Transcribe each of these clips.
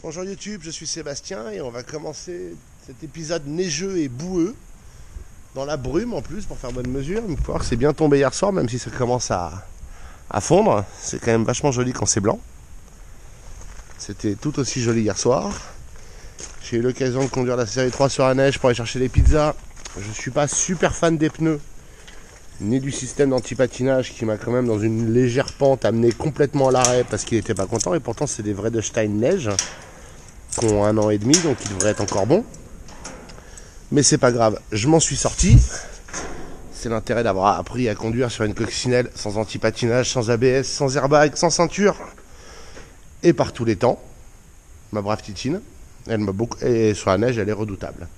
Bonjour YouTube, je suis Sébastien et on va commencer cet épisode neigeux et boueux dans la brume en plus pour faire bonne mesure. Il faut voir que c'est bien tombé hier soir même si ça commence à fondre. C'est quand même vachement joli quand c'est blanc. C'était tout aussi joli hier soir. J'ai eu l'occasion de conduire la série 3 sur la neige pour aller chercher les pizzas. Je suis pas super fan des pneus ni du système d'anti-patinage qui m'a quand même dans une légère pente amené complètement à l'arrêt parce qu'il était pas content et pourtant c'est des vrais de Stein neige qui ont 1 an et demi donc ils devraient être encore bons. Mais c'est pas grave, je m'en suis sorti. C'est l'intérêt d'avoir appris à conduire sur une coccinelle sans anti-patinage, sans ABS, sans airbag, sans ceinture et par tous les temps. Ma brave Titine, elle m'a beaucoup et sur la neige elle est redoutable.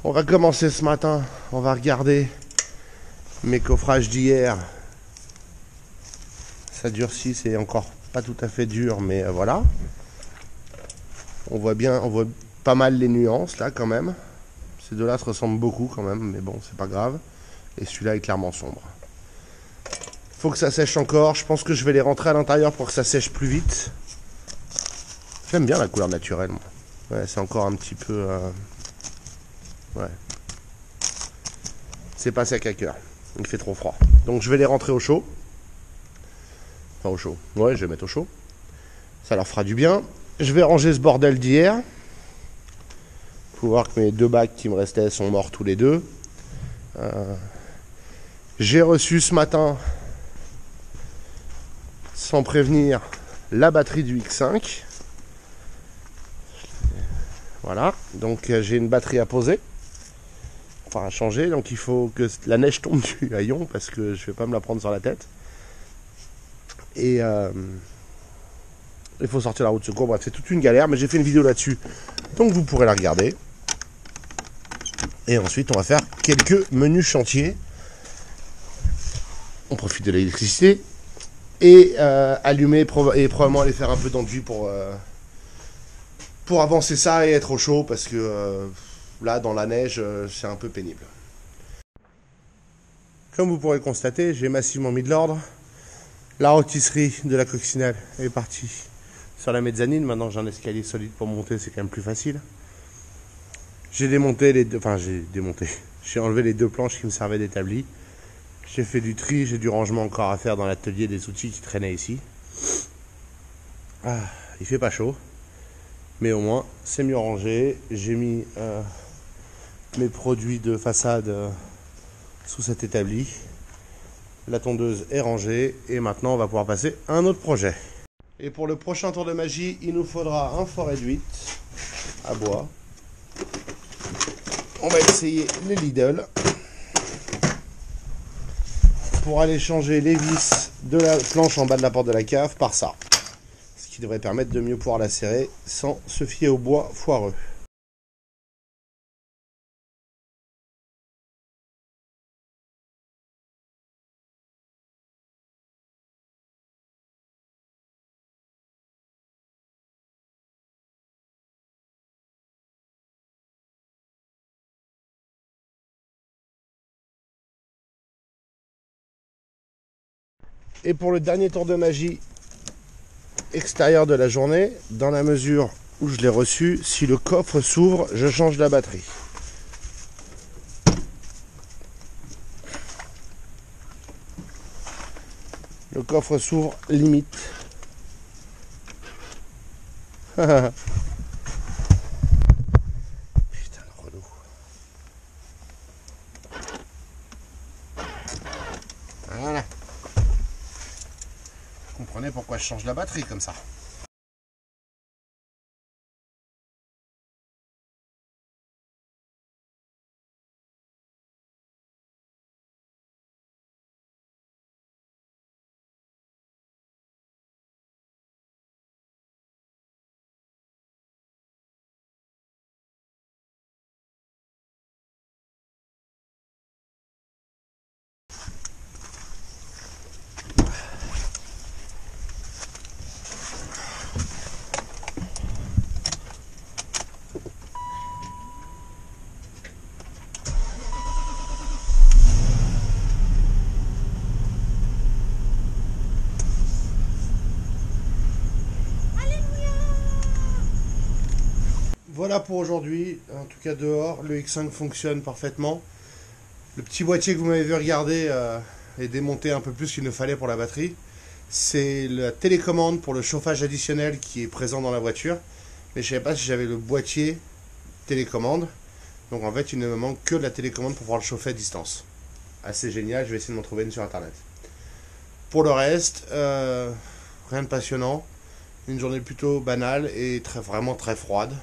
On va commencer ce matin, on va regarder mes coffrages d'hier. Ça durcit, c'est encore pas tout à fait dur, mais voilà. On voit bien, on voit pas mal les nuances là quand même. Ces deux-là se ressemblent beaucoup quand même, mais bon, c'est pas grave. Et celui-là est clairement sombre. Faut que ça sèche encore. Je pense que je vais les rentrer à l'intérieur pour que ça sèche plus vite. J'aime bien la couleur naturelle, moi. Ouais, c'est encore un petit peu... Ouais. C'est pas sec à cœur. Il fait trop froid. Donc je vais les rentrer au chaud. Enfin au chaud. Ouais, je vais mettre au chaud. Ça leur fera du bien. Je vais ranger ce bordel d'hier. Faut voir que mes deux bacs qui me restaient sont morts tous les deux. J'ai reçu ce matin, sans prévenir, la batterie du X5. Voilà. Donc j'ai une batterie à poser. Enfin à changer. Donc il faut que la neige tombe du haillon parce que je vais pas me la prendre sur la tête. Et il faut sortir la roue de secours. Bref, c'est toute une galère, mais j'ai fait une vidéo là-dessus. Donc vous pourrez la regarder. Et ensuite, on va faire quelques menus chantiers. On profite de l'électricité. Et allumer et probablement aller faire un peu d'enduit pour avancer ça et être au chaud. Parce que là, dans la neige, c'est un peu pénible. Comme vous pourrez le constater, j'ai massivement mis de l'ordre. La rôtisserie de la coccinelle est partie sur la mezzanine. Maintenant j'ai un escalier solide pour monter, c'est quand même plus facile. J'ai démonté les deux... Enfin j'ai démonté. J'ai enlevé les deux planches qui me servaient d'établi. J'ai fait du tri, j'ai du rangement encore à faire dans l'atelier des outils qui traînaient ici. Ah, il fait pas chaud. Mais au moins c'est mieux rangé. J'ai mis mes produits de façade sous cet établi. La tondeuse est rangée et maintenant on va pouvoir passer à un autre projet. Et pour le prochain tour de magie, il nous faudra un fort réduit à bois. On va essayer les Lidl pour aller changer les vis de la planche en bas de la porte de la cave par ça. Ce qui devrait permettre de mieux pouvoir la serrer sans se fier au bois foireux. Et pour le dernier tour de magie extérieur de la journée, dans la mesure où je l'ai reçu, si le coffre s'ouvre, je change la batterie. Le coffre s'ouvre limite. Putain le relou. Voilà. Vous comprenez pourquoi je change la batterie comme ça. Voilà pour aujourd'hui. En tout cas dehors, le X5 fonctionne parfaitement. Le petit boîtier que vous m'avez vu regarder est démonté un peu plus qu'il ne fallait pour la batterie. C'est la télécommande pour le chauffage additionnel qui est présent dans la voiture. Mais je ne savais pas si j'avais le boîtier télécommande. Donc en fait, il ne me manque que la télécommande pour pouvoir le chauffer à distance. Assez génial, je vais essayer de m'en trouver une sur internet. Pour le reste, rien de passionnant. Une journée plutôt banale et vraiment très froide.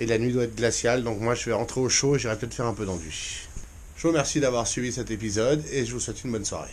Et la nuit doit être glaciale, donc moi je vais rentrer au chaud et j'irai peut-être faire un peu d'enduit. Je vous remercie d'avoir suivi cet épisode et je vous souhaite une bonne soirée.